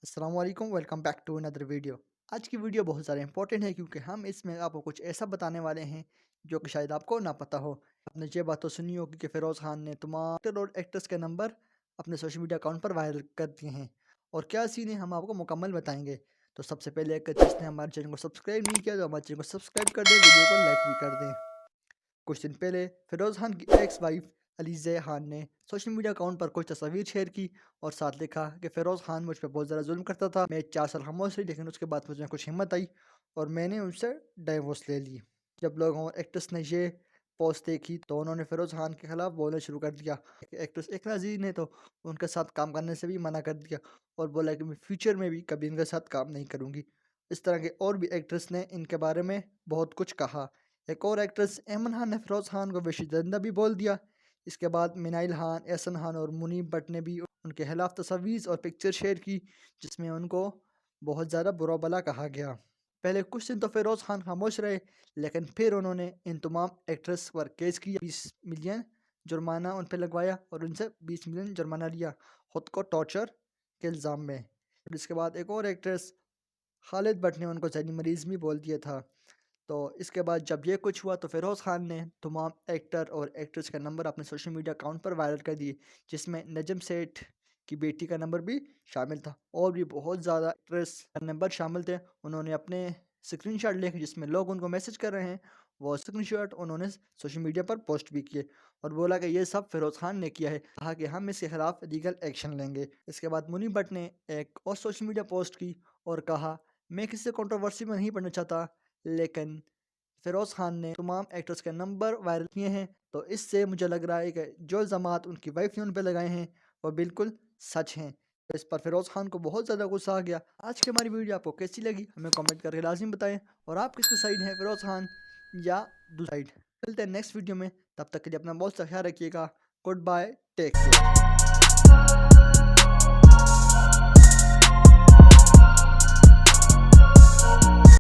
अस्सलाम वालेकुम, welcome back to another video. आज की वीडियो बहुत ज़्यादा इंपॉर्टेंट है क्योंकि हम इसमें आपको कुछ ऐसा बताने वाले हैं जो कि शायद आपको ना पता हो। आपने ये बात तो सुनी होगी कि फ़िरोज़ खान ने तमाम एक्टर और एक्ट्रेस के नंबर अपने सोशल मीडिया अकाउंट पर वायरल कर दिए हैं और क्या सीन है हम आपको मुकम्मल बताएंगे। तो सबसे पहले अगर जिसने हमारे चैनल को सब्सक्राइब नहीं किया तो हमारे चैनल को सब्सक्राइब कर दें, वीडियो को लाइक भी कर दें। कुछ दिन पहले फिरोज़ खान की एक्स वाइफ अलीज़ा खान ने सोशल मीडिया अकाउंट पर कुछ तस्वीर शेयर की और साथ लिखा कि फ़िरोज़ खान मुझ पर बहुत ज़्यादा जुल्म करता था। मैं 4 साल खामोश रही, लेकिन उसके बाद मुझे कुछ हिम्मत आई और मैंने उनसे डाइवोर्स ले ली। जब लोगों और एक्ट्रेस ने ये पोस्ट देखी तो उन्होंने फ़िरोज़ खान के खिलाफ बोलना शुरू कर दिया। एक्ट्रेस एकरा अज़ीज़ ने तो उनके साथ काम करने से भी मना कर दिया और बोला कि मैं फ्यूचर में भी कभी इनके साथ काम नहीं करूँगी। इस तरह के और भी एक्ट्रेस ने इनके बारे में बहुत कुछ कहा। एक और एक्ट्रेस एमन खान ने फ़िरोज़ खान को बेशर्मिंदा भी बोल दिया। इसके बाद मिनाइल खान, एहसन खान और मुनीब भट्ट ने भी उनके खिलाफ तस्वीर और पिक्चर शेयर की जिसमें उनको बहुत ज़्यादा बुरा भला कहा गया। पहले कुछ दिन तो फ़िरोज़ खान खामोश रहे, लेकिन फिर उन्होंने इन तमाम एक्ट्रेस पर केस किया, 20 मिलियन जुर्माना उन पे लगवाया और उनसे 20 मिलियन जुर्माना लिया खुद को टॉर्चर के इल्ज़ाम में। और इसके बाद एक और एक्ट्रेस खालिद भट्ट ने उनको जहनी मरीज़ भी बोल दिया था। तो इसके बाद जब ये कुछ हुआ तो फ़िरोज़ खान ने तमाम एक्टर और एक्ट्रेस का नंबर अपने सोशल मीडिया अकाउंट पर वायरल कर दिए, जिसमें नजम सेठ की बेटी का नंबर भी शामिल था और भी बहुत ज़्यादा एक्ट्रेस का नंबर शामिल थे। उन्होंने अपने स्क्रीनशॉट लेके जिसमें लोग उनको मैसेज कर रहे हैं, वो स्क्रीनशॉट उन्होंने सोशल मीडिया पर पोस्ट भी किए और बोला कि ये सब फ़िरोज़ खान ने किया है, कहा कि हम इसके खिलाफ लीगल एक्शन लेंगे। इसके बाद मुनी भट्ट ने एक और सोशल मीडिया पोस्ट की और कहा, मैं किसी कंट्रोवर्सी में नहीं पढ़ना चाहता, लेकिन फ़िरोज़ खान ने तमाम एक्टर्स के नंबर वायरल किए हैं, तो इससे मुझे लग रहा है कि जो इल्ज़ामात उनकी वाइफ ने उन पे लगाए हैं, वो बिल्कुल सच हैं। तो इस पर फ़िरोज़ खान को बहुत ज़्यादा गुस्सा आ गया। आज की हमारी वीडियो आपको कैसी लगी, हमें कमेंट करके लाज़िम बताएँ और आप किसकी साइड हैं, फ़िरोज़ खान या दूसरी साइड? मिलते हैं नेक्स्ट वीडियो में, तब तक के लिए अपना बहुत सा ख्याल रखिएगा। Goodbye, take care.